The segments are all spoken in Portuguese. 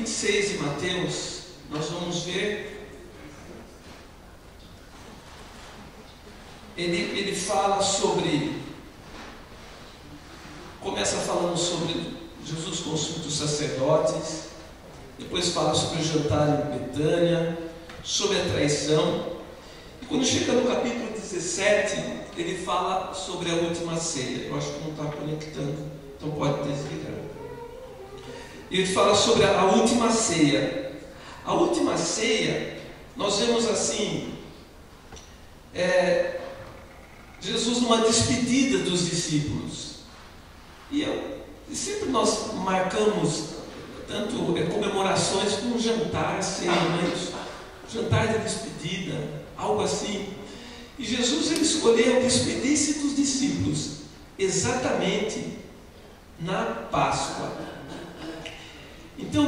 26 de Mateus, nós vamos ver, ele fala sobre, começa falando sobre Jesus consulta os sacerdotes, depois fala sobre o jantar em Betânia, sobre a traição, e quando chega no capítulo 17, ele fala sobre a última ceia. Eu acho que não está conectando, então pode desligar. Ele fala sobre a última ceia. A última ceia, nós vemos assim, Jesus numa despedida dos discípulos. E sempre nós marcamos tanto comemorações como jantar, ceia, jantar de despedida, algo assim. E Jesus ele escolheu despedir-se dos discípulos exatamente na Páscoa. Então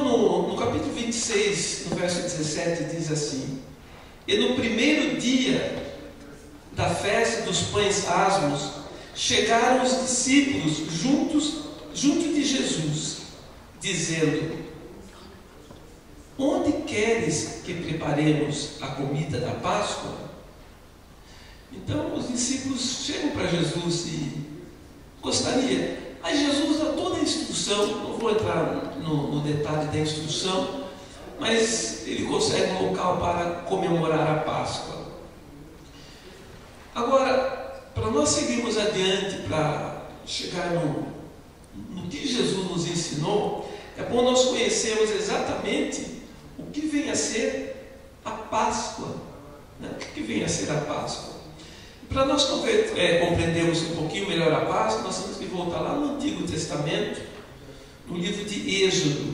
no capítulo 26, no verso 17, diz assim: e no primeiro dia da festa dos pães asmos, chegaram os discípulos junto de Jesus, dizendo: onde queres que preparemos a comida da Páscoa? Então os discípulos chegam para Jesus e gostaria. Aí Jesus dá toda a instrução, não vou entrar no detalhe da instrução, mas ele consegue um local para comemorar a Páscoa. Agora, para nós seguirmos adiante, para chegar no que Jesus nos ensinou, é bom nós conhecermos exatamente o que vem a ser a Páscoa. Né? O que vem a ser a Páscoa? Para nós compreendermos um pouquinho melhor a Páscoa, nós temos que voltar lá no Antigo Testamento, no livro de Êxodo,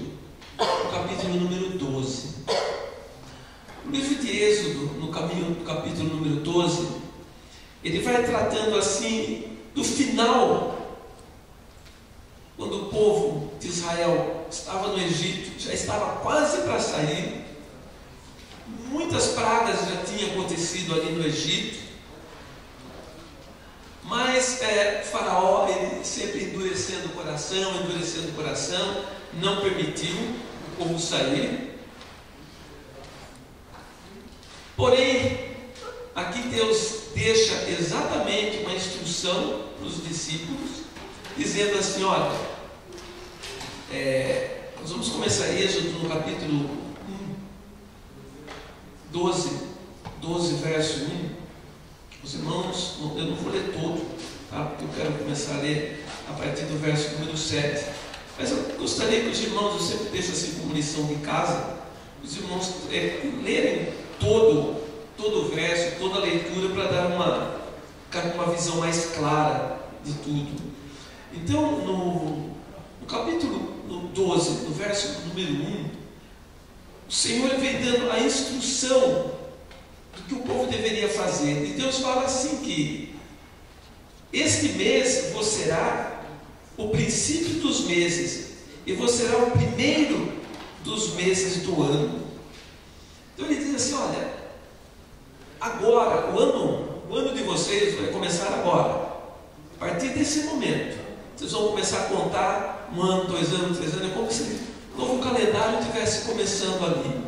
no capítulo número 12. O livro de Êxodo, no capítulo número 12, ele vai tratando assim do final, quando o povo de Israel estava no Egito, já estava quase para sair, muitas pragas já tinham acontecido ali no Egito, mas Faraó, ele sempre endurecendo o coração, não permitiu o povo sair. Porém, aqui Deus deixa exatamente uma instrução para os discípulos, dizendo assim: olha, nós vamos começar Êxodo no capítulo 12, verso 1. Os irmãos, eu não vou ler todo, tá? Porque eu quero começar a ler a partir do verso número 7. Mas eu gostaria que os irmãos, eu sempre deixo assim como lição de casa, os irmãos lerem todo o verso, toda a leitura, para dar uma visão mais clara de tudo. Então, no capítulo 12, no verso número 1, o Senhor vem dando a instrução do que o povo deveria fazer. E Deus fala assim que este mês vos será o princípio dos meses, e vos será o primeiro dos meses do ano. Então ele diz assim: olha, agora, o ano de vocês vai começar agora. A partir desse momento, vocês vão começar a contar 1 ano, 2 anos, 3 anos, é como se o novo calendário estivesse começando ali.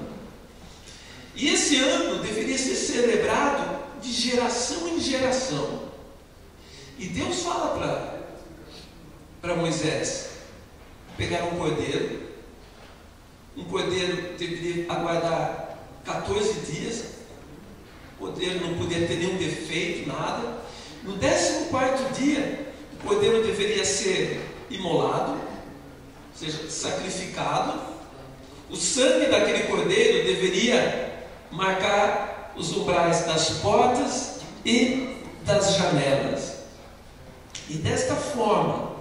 E esse ano deveria ser celebrado de geração em geração. E Deus fala para Moisés pegar um cordeiro deveria aguardar 14 dias, o cordeiro não podia ter nenhum defeito, nada. No 14º dia, o cordeiro deveria ser imolado, ou seja, sacrificado. O sangue daquele cordeiro deveria marcar os umbrais das portas e das janelas. E desta forma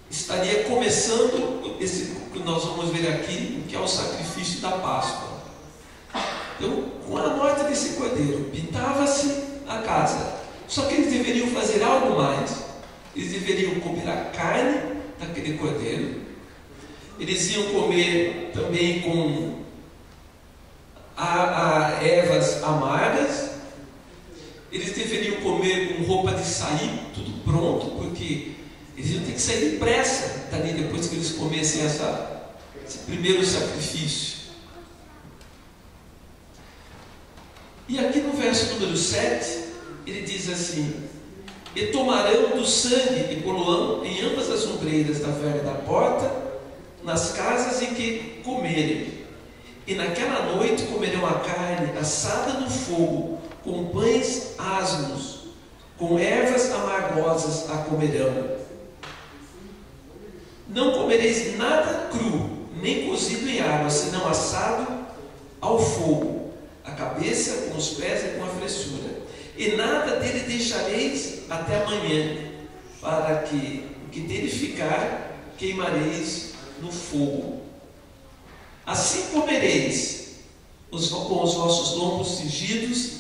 estaria começando esse que nós vamos ver aqui, que é o sacrifício da Páscoa. Então, com a morte desse cordeiro, pintava-se a casa. Só que eles deveriam fazer algo mais. Eles deveriam comer a carne daquele cordeiro. Eles iam comer também com ervas amargas. Eles deveriam comer com roupa de sair, tudo pronto, porque eles iam ter que sair depressa dali depois que eles oferecem esse primeiro sacrifício. E aqui no verso número 7, ele diz assim: e tomarão do sangue e poluão em ambas as ombreiras da verga da porta, nas casas em que comerem. E naquela noite comerão a carne assada no fogo, com pães asmos, com ervas amargosas a comerão. Não comereis nada cru, nem cozido em água, senão assado ao fogo, a cabeça com os pés e com a fressura. E nada dele deixareis até amanhã, para que o que dele ficar queimareis no fogo. Assim comereis com os vossos lombos cingidos,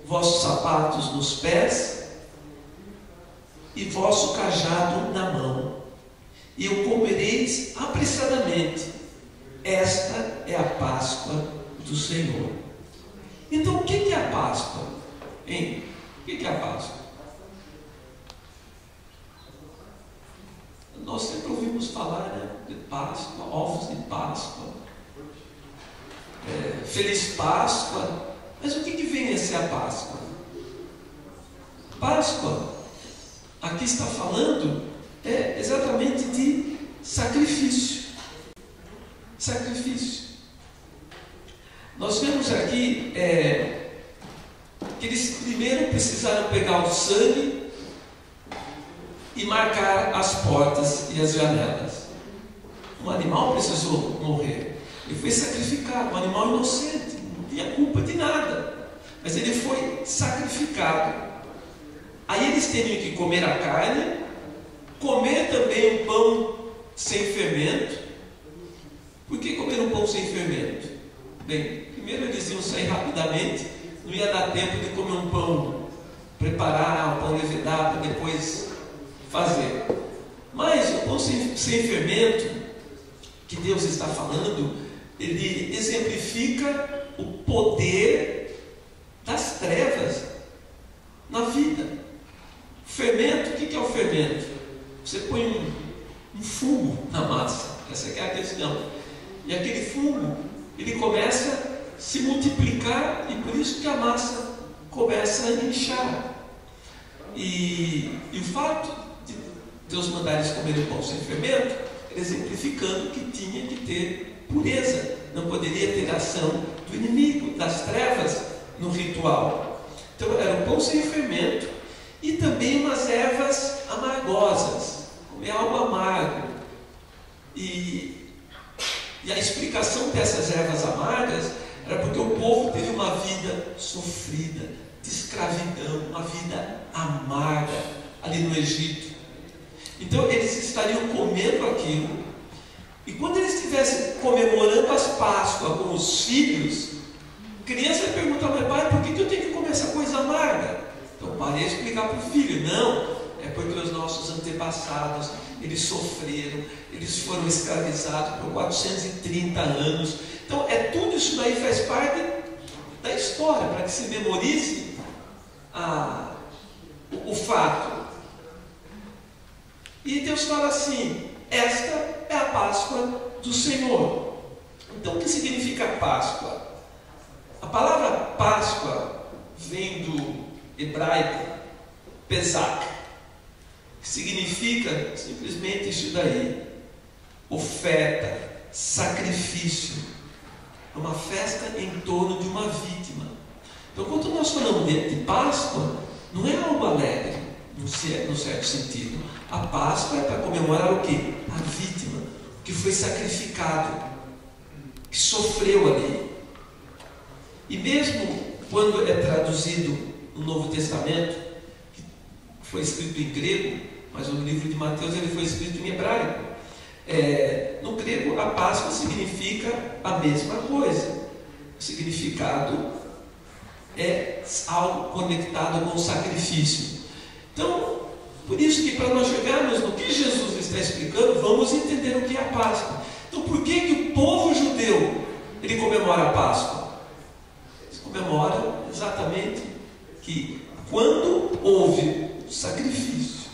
vossos sapatos nos pés e vosso cajado na mão. E o comereis apressadamente. Esta é a Páscoa do Senhor. Então, o que é a Páscoa? Hein? O que é a Páscoa? Nós sempre ouvimos falar, né, de Páscoa, ovos de Páscoa, Feliz Páscoa. Mas o que vem a ser a Páscoa? Páscoa, aqui está falando exatamente de sacrifício. Sacrifício. Nós vemos aqui que eles primeiro precisaram pegar o sangue e marcar as portas e as janelas. Um animal precisou morrer. Ele foi sacrificado, um animal inocente, não tinha culpa de nada, mas ele foi sacrificado. Aí eles teriam que comer a carne, comer também um pão sem fermento. Por que comer um pão sem fermento? Bem, primeiro eles iam sair rapidamente, não ia dar tempo de comer um pão, preparar o pão levedado, depois fazer. Mas o pão sem fermento, que Deus está falando, ele exemplifica o poder das trevas na vida. O fermento, o que é o fermento? Você põe um fungo na massa, essa é a questão. E aquele fungo, ele começa a se multiplicar, e por isso que a massa começa a inchar. E o fato de Deus mandar eles comerem o pão sem fermento, exemplificando que tinha que ter pureza, não poderia ter ação do inimigo, das trevas no ritual. Então era o pão sem fermento e também umas ervas amargosas, comer algo amargo. E a explicação dessas ervas amargas era porque o povo teve uma vida sofrida, de escravidão, uma vida amarga ali no Egito. Então eles estariam comendo aquilo, e quando eles estivessem comemorando as Páscoas com os filhos, a criança ia perguntar: mas pai, por que eu tenho que comer essa coisa amarga? Então o pai ia explicar para o filho: não, é porque os nossos antepassados, eles sofreram, eles foram escravizados por 430 anos. Então tudo isso daí faz parte da história, para que se memorize o fato. E Deus fala assim: esta é a Páscoa do Senhor. Então o que significa Páscoa? A palavra Páscoa vem do hebraico Pesach, que significa simplesmente isso daí: oferta, sacrifício. É uma festa em torno de uma vítima. Então quando nós falamos de Páscoa, não é algo alegre, no certo sentido. A Páscoa é para comemorar o quê? A vítima, que foi sacrificado, que sofreu ali. E mesmo quando é traduzido no Novo Testamento, que foi escrito em grego, mas o livro de Mateus ele foi escrito em hebraico. No grego, a Páscoa significa a mesma coisa. O significado é algo conectado com o sacrifício. Então, por isso que para nós chegarmos no que Jesus está explicando, vamos entender o que é a Páscoa. Então, por que o povo judeu ele comemora a Páscoa? Eles comemoram exatamente que quando houve sacrifício,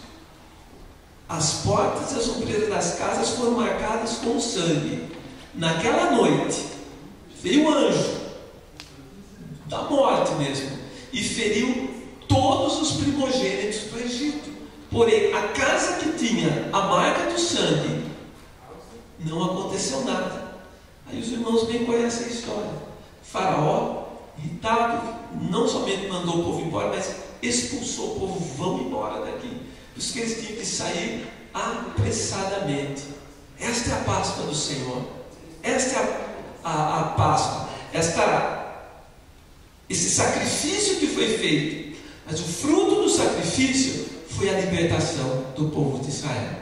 as portas e as ombreiras das casas foram marcadas com sangue. Naquela noite, veio o anjo da morte mesmo e feriu todos os primogênitos do Egito. Porém, a casa que tinha a marca do sangue, não aconteceu nada. Aí os irmãos bem conhecem a história. Faraó, irritado, não somente mandou o povo embora, mas expulsou o povo: vão embora daqui. Por isso que eles tinham que sair apressadamente. Esta é a Páscoa do Senhor. Esta é a Páscoa. Esse sacrifício que foi feito. Mas o fruto do sacrifício foi a libertação do povo de Israel.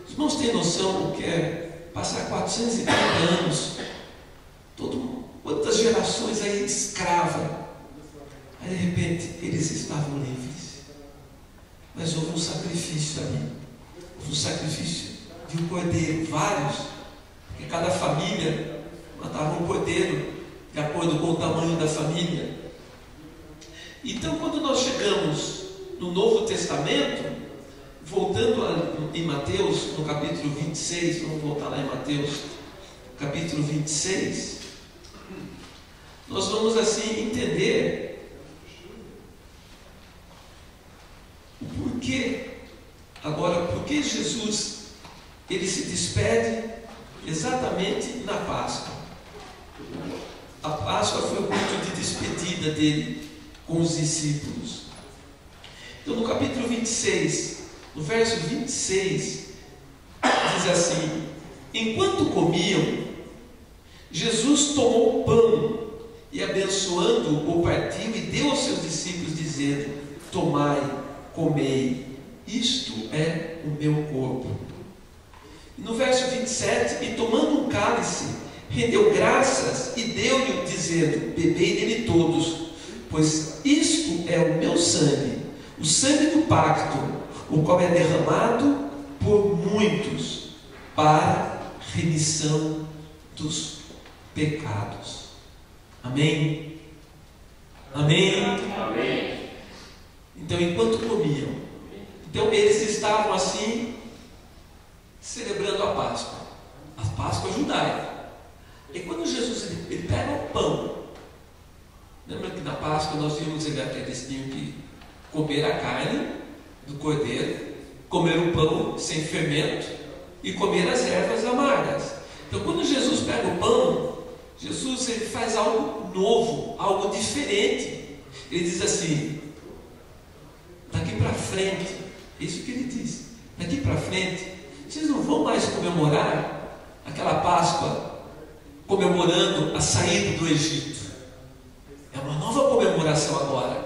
Os irmãos têm noção do que é passar 430 anos, quantas gerações aí escrava. Aí de repente eles estavam livres. Mas houve um sacrifício ali. Houve um sacrifício de um cordeiro, vários, porque cada família matava um cordeiro de acordo com o tamanho da família. Então, quando nós chegamos no Novo Testamento, voltando em Mateus, no capítulo 26, vamos voltar lá em Mateus, capítulo 26, nós vamos assim entender o porquê. Agora, por que Jesus ele se despede exatamente na Páscoa? A Páscoa foi o culto de despedida dele com os discípulos. Então, no capítulo 26, no verso 26, diz assim: enquanto comiam, Jesus tomou o pão e, abençoando, o partiu e deu aos seus discípulos, dizendo: tomai, comei, isto é o meu corpo. No verso 27, e tomando um cálice, rendeu graças e deu-lhe, dizendo: bebei dele todos, pois isto é o meu sangue, o sangue do pacto, o qual é derramado por muitos para remissão dos pecados. Amém? Amém? Amém. Então, enquanto comiam, então eles estavam assim celebrando a Páscoa, a Páscoa judaica. E quando Jesus ele pega o pão, lembra que na Páscoa nós vimos que eles tinham que comer a carne do cordeiro, comer o pão sem fermento e comer as ervas amargas. Então, quando Jesus pega o pão, Jesus ele faz algo novo, algo diferente. Ele diz assim: daqui para frente, isso que ele diz, daqui para frente, vocês não vão mais comemorar aquela Páscoa comemorando a saída do Egito. É uma nova comemoração agora.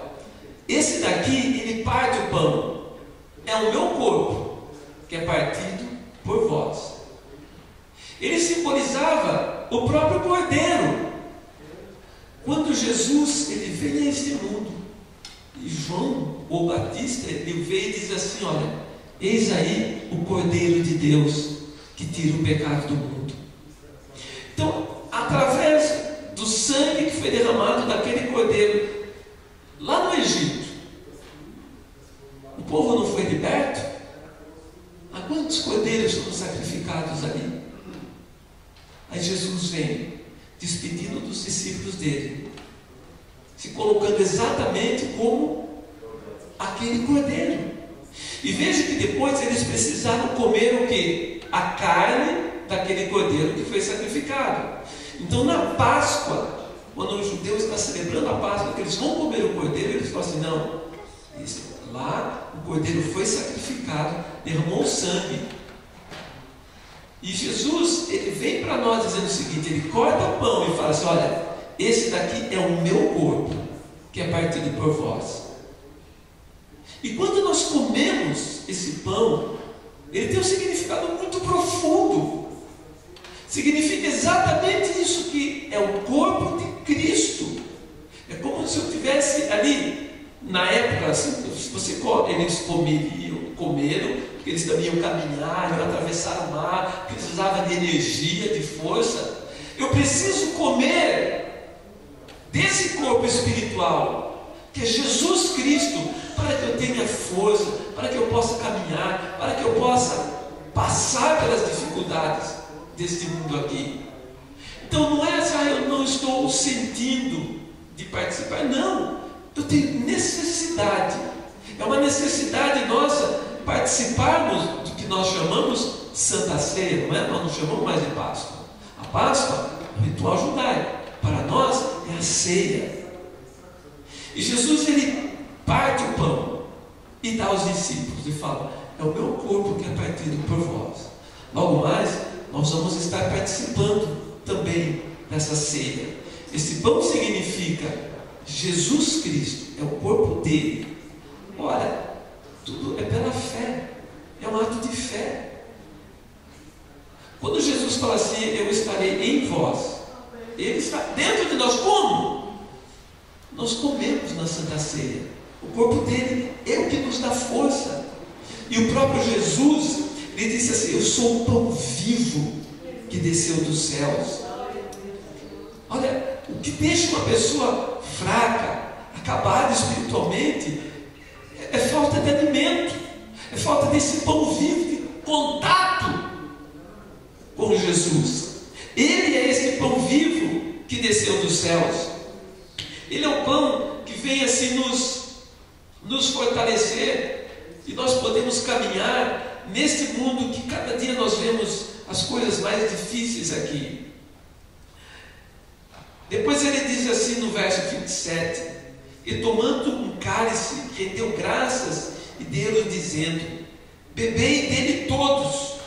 Esse daqui, ele parte o pão. É o meu corpo, que é partido por vós. Ele simbolizava o próprio cordeiro. Quando Jesus ele veio a este mundo, e João, o Batista, ele veio e diz assim: olha, eis aí o Cordeiro de Deus que tira o pecado do mundo. Então, através do sangue que foi derramado daquele cordeiro lá no Egito, o povo não foi liberto? Há quantos cordeiros foram sacrificados ali? Aí Jesus vem despedindo dos discípulos dele, se colocando exatamente como aquele cordeiro. E veja que depois eles precisaram comer o que? A carne daquele cordeiro que foi sacrificado. Então, na Páscoa, quando o judeu está celebrando a Páscoa, que eles vão comer o cordeiro, eles falam assim: não, lá o cordeiro foi sacrificado, derramou o sangue. E Jesus, ele vem para nós dizendo o seguinte: ele corta o pão e fala assim: olha, esse daqui é o meu corpo, que é partido por vós. E quando nós comemos esse pão, ele tem um significado muito profundo. Significa exatamente isso, que é o corpo de Cristo. É como se eu tivesse ali, na época, assim, eles comeram, porque eles também iam caminhar, iam atravessar o mar, precisavam de energia, de força. Eu preciso comer desse corpo espiritual, que é Jesus Cristo, para que eu tenha força, para que eu possa caminhar, para que eu possa passar pelas dificuldades deste mundo aqui. Então não é assim, eu não estou sentindo de participar, não, eu tenho necessidade, é uma necessidade nossa participarmos do que nós chamamos Santa Ceia, não é? Nós não chamamos mais de Páscoa. A Páscoa é um ritual judaico, para nós é a ceia. E Jesus, ele parte o pão e dá aos discípulos e fala: é o meu corpo que é partido por vós. Logo mais, nós vamos estar participando também dessa ceia. Esse pão significa Jesus Cristo, é o corpo dele. Ora, tudo é pela fé, é um ato de fé. Quando Jesus fala assim: eu estarei em vós, ele está dentro de nós. Como? Nós comemos na Santa Ceia. O corpo dele é o que nos dá força. E o próprio Jesus, ele disse assim: eu sou o pão vivo que desceu dos céus. Olha, o que deixa uma pessoa fraca, acabada espiritualmente, é falta de alimento, é falta desse pão vivo, de contato com Jesus. Ele é esse pão vivo que desceu dos céus. Ele é o pão que vem assim nos fortalecer, e nós podemos caminhar neste mundo que cada dia nós vemos as coisas mais difíceis aqui. Depois ele diz assim no verso 27: e tomando um cálice, rendeu graças e deu-lhe dizendo: bebei dele todos,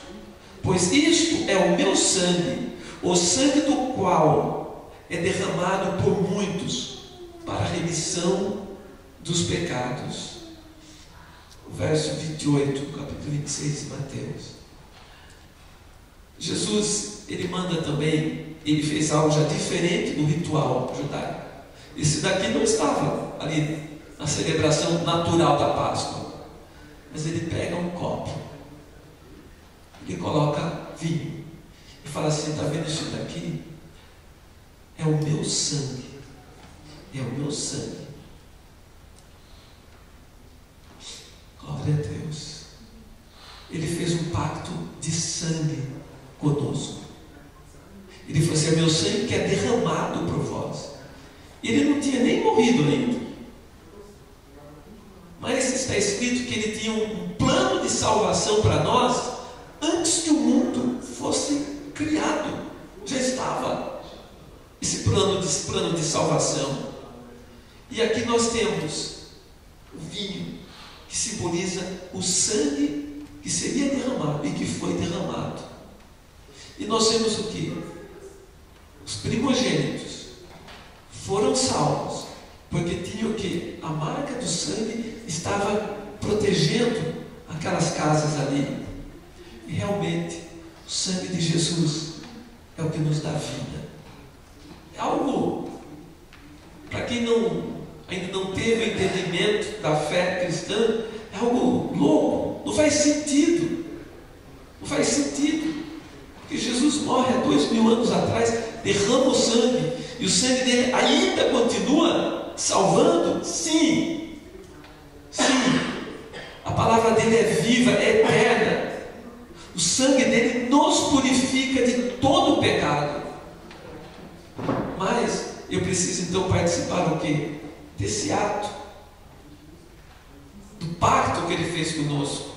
pois isto é o meu sangue, o sangue do qual é derramado por muitos para a remissão dos pecados. O verso 28, capítulo 26 de Mateus. Jesus, ele manda também, ele fez algo já diferente do ritual judaico. Esse daqui não estava ali na celebração natural da Páscoa, mas ele pega um copo, ele coloca vinho e fala assim: está vendo isso daqui? É o meu sangue, é o meu sangue. Glória a Deus. Ele fez um pacto de sangue conosco. Ele falou assim: é meu sangue que é derramado por vós. Ele não tinha nem morrido ainda, mas está escrito que ele tinha um plano de salvação para nós antes que o mundo fosse criado. Já estava esse plano de salvação. E aqui nós temos o vinho, que simboliza o sangue que seria derramado e que foi derramado. E nós temos o que? Os primogênitos foram salvos, porque tinha o que? A marca do sangue estava protegendo aquelas casas ali. E realmente, o sangue de Jesus é o que nos dá vida. É algo, para quem ainda não teve o entendimento da fé cristã, é algo louco, não faz sentido. Não faz sentido. Porque Jesus morre há 2000 anos atrás, derrama o sangue, e o sangue dele ainda continua salvando? Sim. Sim. A palavra dele é viva, é eterna. O sangue dele nos purifica de todo o pecado. Mas eu preciso então participar do quê? Desse ato, do pacto que ele fez conosco.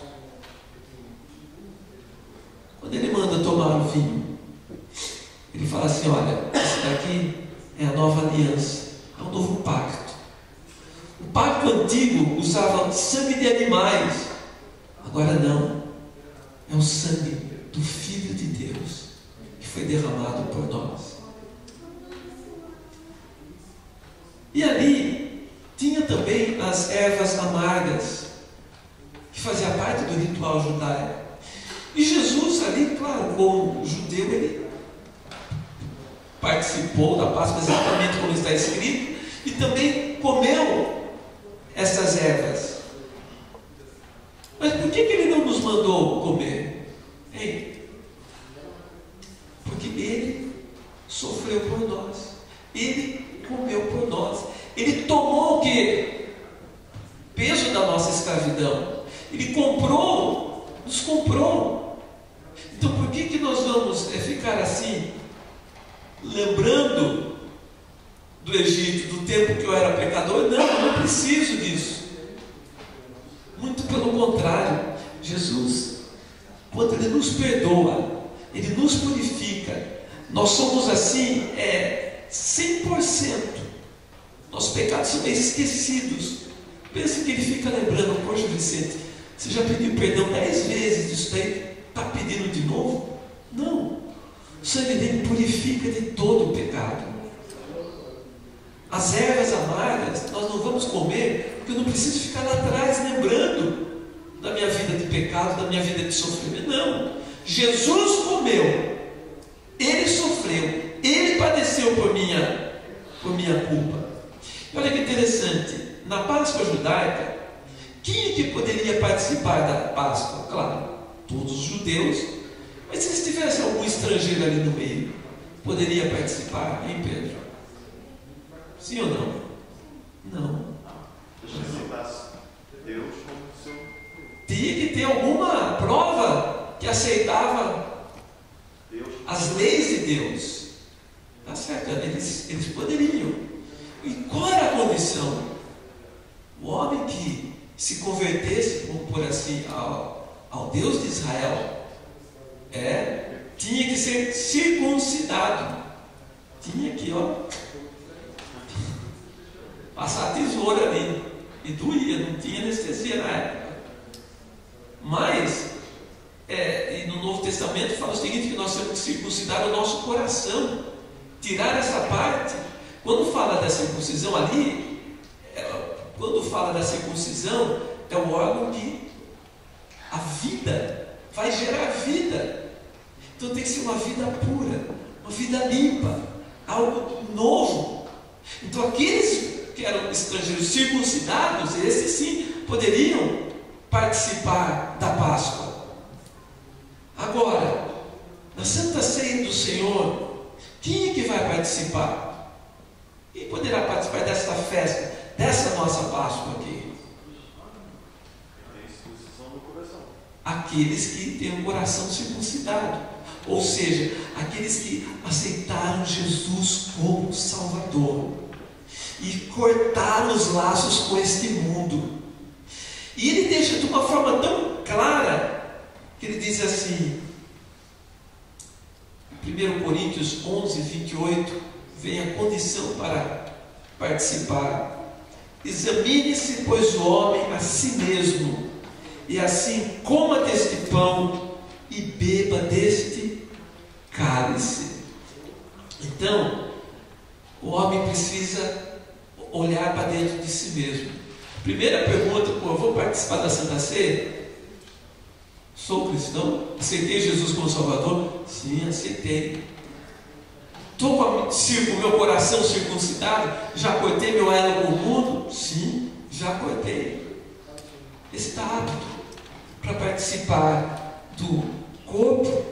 Quando ele manda tomar o vinho, ele fala assim: olha, esse daqui é a nova aliança, é um novo pacto. O pacto antigo usava sangue de animais, agora não, é o sangue do Filho de Deus, que foi derramado por nós. E ali tinha também as ervas amargas, que fazia parte do ritual judaico. E Jesus ali, claro, como judeu, ele participou da Páscoa exatamente como está escrito, e também comeu essas ervas. Mas por que ele não nos mandou comer? Hein? Porque ele sofreu por nós, ele comeu por nós, ele tomou o que? Peso da nossa escravidão. Ele comprou, nos comprou. Então por que nós vamos ficar assim, lembrando do Egito, do tempo que eu era pecador? Não, eu não preciso disso. Muito pelo contrário, Jesus, quando Ele nos perdoa, Ele nos purifica, nós somos assim, 100%. Nossos pecados são esquecidos. Pensa que Ele fica lembrando: poxa, Vicente, você já pediu perdão 10 vezes disso daí, está pedindo de novo? Não. O sangue dele purifica de todo o pecado. As ervas amargas nós não vamos comer, porque eu não preciso ficar lá atrás lembrando da minha vida de pecado, da minha vida de sofrimento. Não. Jesus comeu, Ele sofreu, Ele padeceu por minha culpa. E olha que interessante, na Páscoa judaica, quem é que poderia participar da Páscoa? Claro, todos os judeus. Mas se tivesse algum estrangeiro ali no meio, poderia participar, hein, Pedro? Sim ou não? Não. Deus como seu... Tinha que ter alguma prova que aceitava Deus. As leis de Deus. Tá certo? Eles poderiam. E qual era a condição? O homem que se convertesse, vamos por assim, ao Deus de Israel, tinha que ser circuncidado. Tinha que, passar a tesoura ali. E doía, não tinha anestesia na época. Mas, e no Novo Testamento fala o seguinte, que nós temos que circuncidar o nosso coração. Tirar essa parte. Quando fala da circuncisão ali, quando fala da circuncisão, é o órgão que a vida vai gerar vida. Então tem que ser uma vida pura, uma vida limpa, algo novo. Então aqueles que eram estrangeiros circuncidados, esses sim poderiam participar da Páscoa. Agora, na Santa Ceia do Senhor, quem é que vai participar? Quem poderá participar desta festa, dessa nossa Páscoa aqui? Aqueles que têm o coração circuncidado, ou seja, aqueles que aceitaram Jesus como Salvador e cortaram os laços com este mundo. E ele deixa de uma forma tão clara que ele diz assim, 1 Coríntios 11, 28, vem a condição para participar. Examine-se, pois, o homem a si mesmo, e assim coma deste pão e beba deste cálice. Então, o homem precisa olhar para dentro de si mesmo. Primeira pergunta: eu vou participar da Santa Ceia? Sou cristão? Aceitei Jesus como Salvador? Sim, aceitei. Estou com o meu coração circuncidado? Já cortei meu elo com o mundo? Sim, já cortei. Está apto para participar do corpo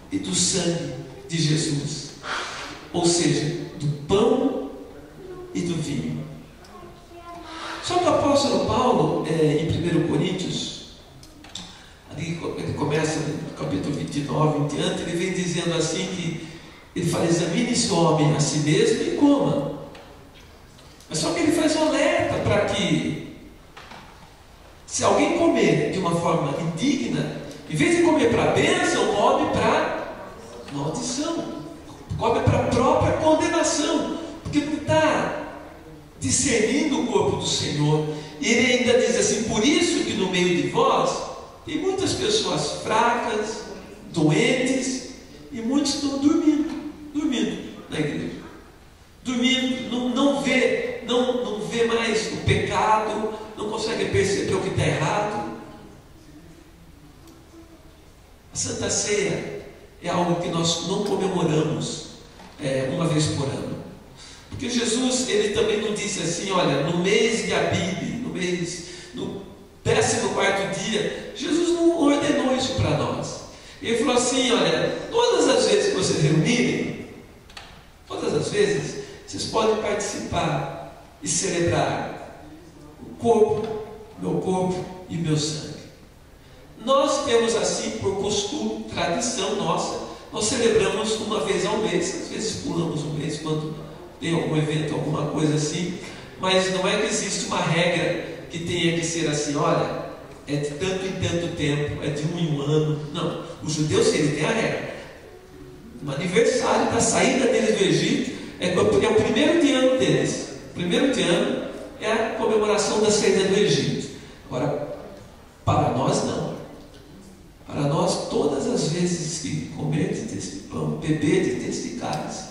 e do sangue de Jesus, ou seja, do pão e do vinho. Só que o apóstolo Paulo, em 1 Coríntios, ali ele começa no capítulo 29 em diante, ele vem dizendo assim que ele fala: examine-se o homem a si mesmo e coma. Mas só que ele faz um alerta para que, se alguém comer de uma forma indigna, em vez de comer para a bênção, come para maldição, come para a própria condenação, porque não está discernindo o corpo do Senhor. E ele ainda diz assim: por isso que no meio de vós tem muitas pessoas fracas, doentes, e muitos estão dormindo na igreja, dormindo, não vê mais o pecado, não consegue perceber o que está errado. A Santa Ceia é algo que nós não comemoramos uma vez por ano, porque Jesus, ele também não disse assim: olha, no mês de Abib, no 14º dia, Jesus não ordenou isso para nós. Ele falou assim: olha, todas as vezes que vocês reunirem, todas as vezes, vocês podem participar e celebrar o corpo, meu corpo e meu sangue. Nós temos assim, por costume, tradição nossa, nós celebramos uma vez ao mês, às vezes pulamos um mês quando tem algum evento, alguma coisa assim, mas não é que existe uma regra que tenha que ser assim, olha, é de tanto em tanto tempo, é de um em um ano. Não, os judeus ele tem a regra. No aniversário da saída deles do Egito, é o primeiro de ano deles. O primeiro de ano é a comemoração da saída do Egito. Agora, para nós não. Para nós, todas as vezes que comerdes deste pão, beberdes deste cálice,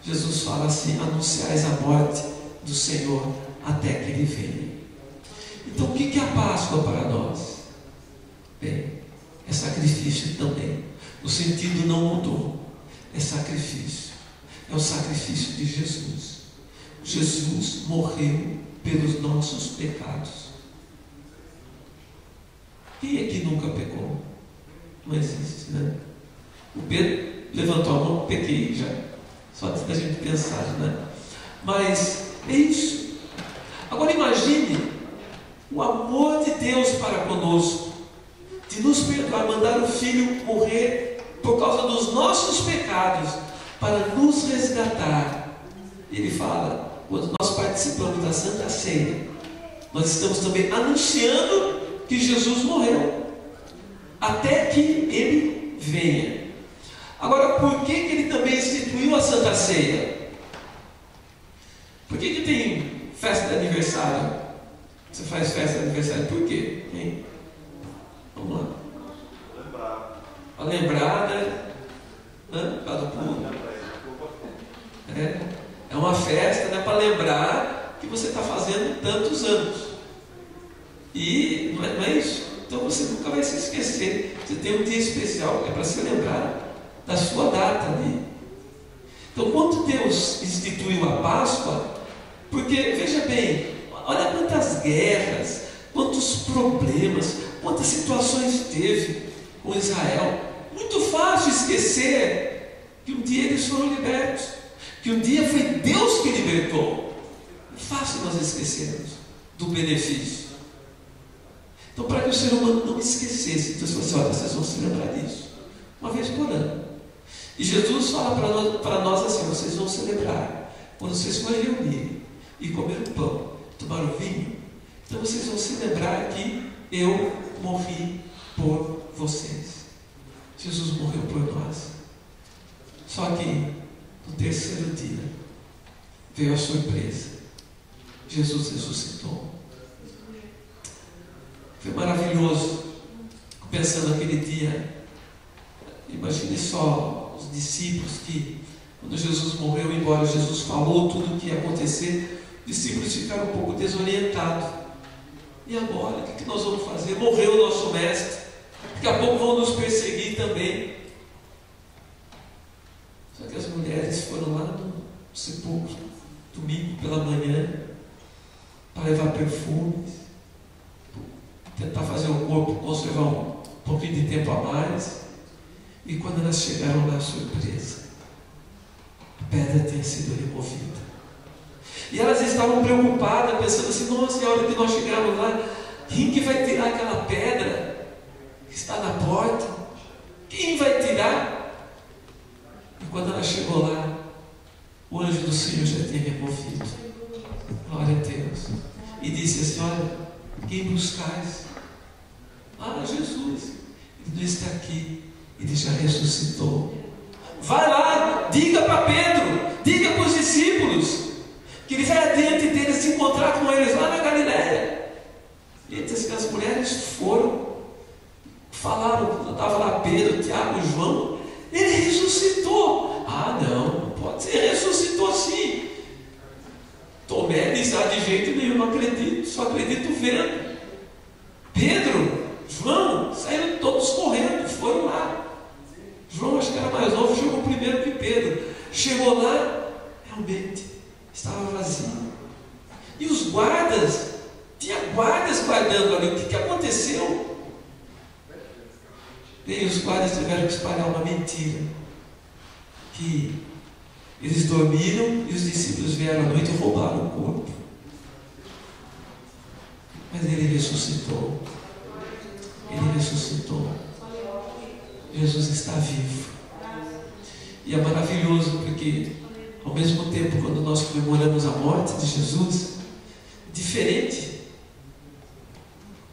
Jesus fala assim: anunciais a morte do Senhor até que Ele venha. Então, o que é a Páscoa para nós? Bem, é sacrifício também. O sentido não mudou. É sacrifício. É o sacrifício de Jesus. Jesus morreu pelos nossos pecados. Quem é que nunca pecou? Não existe, né? O Pedro levantou a mão, pequei já. Só antes da gente pensar, né? Mas é isso. Agora imagine o amor de Deus para conosco, de nos perdoar, mandar o Filho morrer por causa dos nossos pecados, para nos resgatar. Ele fala, quando nós participamos da Santa Ceia, nós estamos também anunciando que Jesus morreu, até que Ele venha. Agora, por que Ele também instituiu a Santa Ceia? Por que tem festa de aniversário? Você faz festa de aniversário por quê? Hein? Vamos lá. Para lembrar, né? Por causa do pulo. É uma festa, né? Para lembrar que você está fazendo tantos anos. E não é isso? Então você nunca vai se esquecer. Você tem um dia especial, é para se lembrar da sua data ali. Então, quando Deus instituiu a Páscoa, porque, veja bem, olha quantas guerras, quantos problemas, quantas situações teve com Israel. Muito fácil esquecer que um dia eles foram libertos, que um dia foi Deus que libertou. É fácil nós esquecermos do benefício. Então, para que o ser humano não esquecesse, Deus falou assim: olha, vocês vão se lembrar disso uma vez por ano. E Jesus fala para nós assim: vocês vão celebrar quando vocês forem reunir e comer o pão, tomar o vinho. Então vocês vão celebrar que eu morri por vocês. Jesus morreu por nós. Só que no terceiro dia veio a surpresa: Jesus ressuscitou. Foi maravilhoso. Pensando naquele dia, imagine só os discípulos que, quando Jesus morreu, embora Jesus falou tudo o que ia acontecer, os discípulos ficaram um pouco desorientados. E agora, o que nós vamos fazer? Morreu o nosso mestre, daqui a pouco vão nos perseguir também. Só que as mulheres foram lá no sepulcro, domingo pela manhã, para levar perfumes, tentar fazer o corpo conservar um pouquinho de tempo a mais. E quando elas chegaram lá, surpresa, a pedra tinha sido removida. E elas estavam preocupadas, pensando assim: nossa, e a hora que nós chegarmos lá, quem que vai tirar aquela pedra que está na porta? Quem vai tirar? E quando ela chegou lá, o anjo do Senhor já tinha removido. Glória a Deus. E disse assim: olha, quem buscais? Ah, Jesus. Ele não está aqui, Ele já ressuscitou. Vai lá, diga para Pedro, diga para os discípulos, que ele vai adiante deles se encontrar com eles lá na Galiléia. E as mulheres foram, falaram, estava lá Pedro, Tiago, João, ele ressuscitou. Ah, não pode ser, ele ressuscitou sim. Tomé disse: ah, de jeito nenhum, não acredito, só acredito vendo. Pedro, João, saíram todos correndo, foram lá. João, acho que era mais novo, chegou primeiro que Pedro. Chegou lá, realmente estava vazio. E os guardas, tinha guardas guardando ali. O que aconteceu? Bem, os guardas tiveram que espalhar uma mentira, que eles dormiram e os discípulos vieram à noite e roubaram o corpo. Mas ele ressuscitou. Ele ressuscitou. Jesus está vivo. E é maravilhoso porque, ao mesmo tempo, quando nós comemoramos a morte de Jesus, é diferente.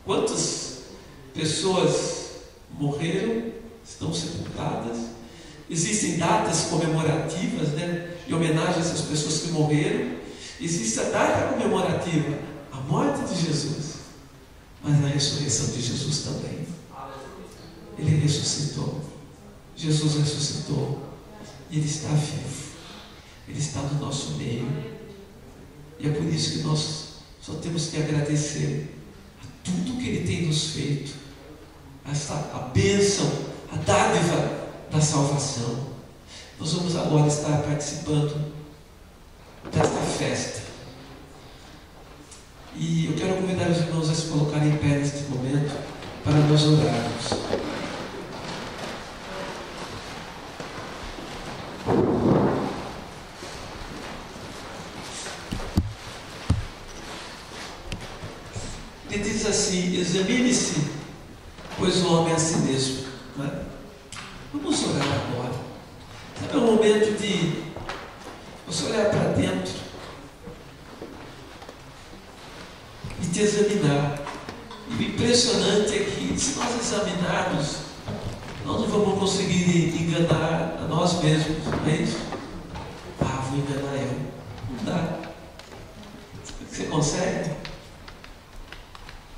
Quantas pessoas morreram, estão sepultadas? Existem datas comemorativas, né, em homenagem a essas pessoas que morreram. Existe a data comemorativa, a morte de Jesus, mas a ressurreição de Jesus também. Ele ressuscitou. Jesus ressuscitou. E Ele está vivo. Ele está no nosso meio. E é por isso que nós só temos que agradecer a tudo que Ele tem nos feito. A bênção, a dádiva da salvação. Nós vamos agora estar participando desta festa. E eu quero convidar os irmãos a se colocarem em pé neste momento para nós orarmos. Ele diz assim: examine-se, pois o homem é a si mesmo. Não é? Vamos orar agora. Sabe, é um momento de você olhar para dentro e te examinar. E o impressionante é que, se nós examinarmos, nós não vamos conseguir enganar a nós mesmos, não é isso? Ah, vou enganar eu. Não dá. Você consegue?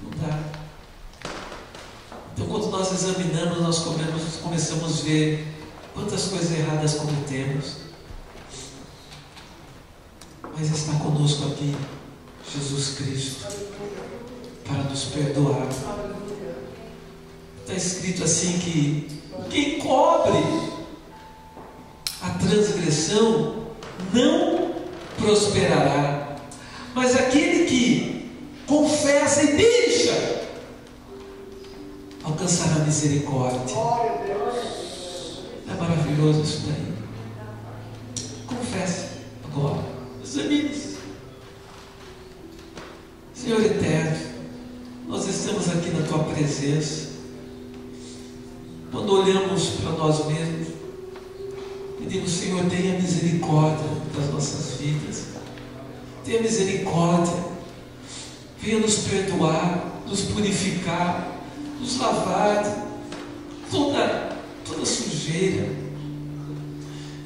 Não dá. Então, quando nós examinamos, nós começamos a ver quantas coisas erradas cometemos. Mas está conosco aqui Jesus Cristo para nos perdoar. Está escrito assim que quem cobre a transgressão não prosperará, mas aquele que confessa e deixa alcançará misericórdia. É maravilhoso isso daí. Confesse agora. Examine-se. Senhor eterno, nós estamos aqui na Tua presença. Quando olhamos para nós mesmos, pedimos: Senhor, tenha misericórdia das nossas vidas. Tenha misericórdia. Venha nos perdoar, nos purificar, nos lavar toda sujeira.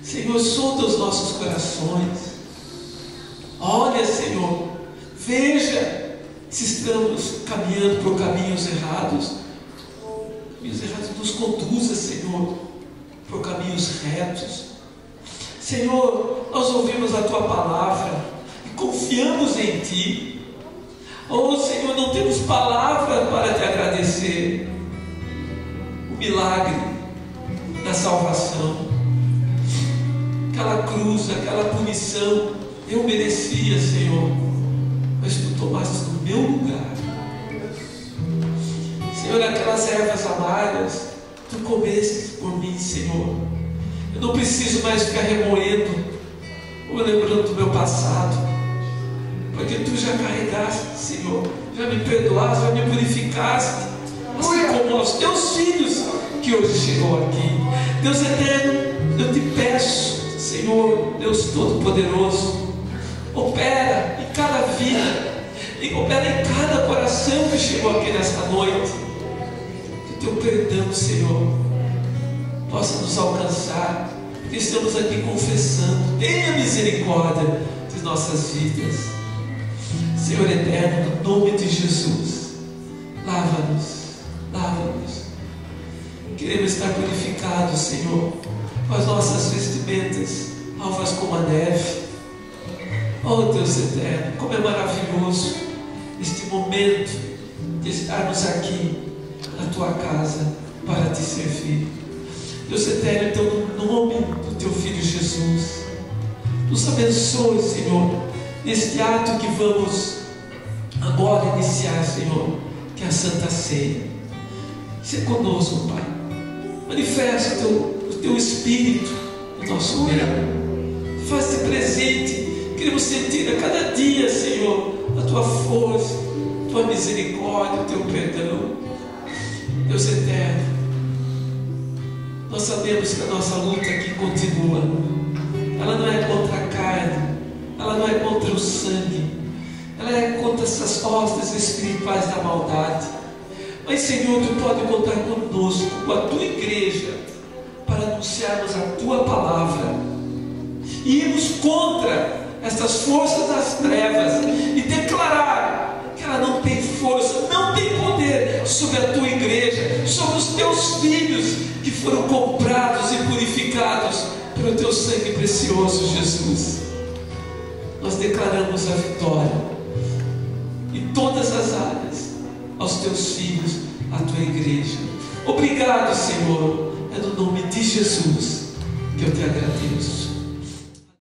Senhor, solta os nossos corações. Olha, Senhor, veja se estamos caminhando por caminhos errados. Caminhos errados, nos conduza, Senhor, por caminhos retos. Senhor, nós ouvimos a Tua palavra e confiamos em Ti. Oh, Senhor, não temos palavra para Te agradecer o milagre da salvação. Aquela cruz, aquela punição, eu merecia, Senhor, mas Tu tomaste no meu lugar. Senhor, aquelas ervas amargas, Tu comeste por mim, Senhor. Eu não preciso mais ficar remoendo ou lembrando do meu passado, porque Tu já carregaste, Senhor, já me perdoaste, já me purificaste, assim como aos Teus filhos que hoje chegou aqui. Deus eterno, eu Te peço, Senhor, Deus Todo-Poderoso, opera em cada vida, e opera em cada coração que chegou aqui nesta noite. Que Teu perdão, Senhor, possa nos alcançar, porque estamos aqui confessando. Tenha misericórdia de nossas vidas, Senhor eterno, no nome de Jesus. Lava-nos, lava-nos. Queremos estar purificados, Senhor, com as nossas vestimentas alvas como a neve. Oh Deus eterno, como é maravilhoso este momento de estarmos aqui na Tua casa para Te servir. Deus eterno, então, no nome do Teu Filho Jesus, nos abençoe, Senhor, neste ato que vamos agora iniciar, Senhor, que é a Santa Ceia. Seja conosco, Pai. Manifesta o Teu Espírito no nosso meio. Faz-te presente. Queremos sentir a cada dia, Senhor, a Tua força, a Tua misericórdia, o Teu perdão. Deus eterno, nós sabemos que a nossa luta aqui continua. Ela não é contra a carne, ela não é contra o sangue, ela é contra essas hostes espirituais da maldade. Mas, Senhor, Tu pode contar conosco, com a Tua igreja, para anunciarmos a Tua palavra e irmos contra essas forças das trevas e declarar que ela não tem força, não tem poder sobre a Tua igreja, sobre os Teus filhos que foram comprados e purificados pelo Teu sangue precioso, Jesus. Nós declaramos a vitória em todas as áreas aos Teus filhos, à Tua igreja. Obrigado, Senhor. É no nome de Jesus que eu te agradeço.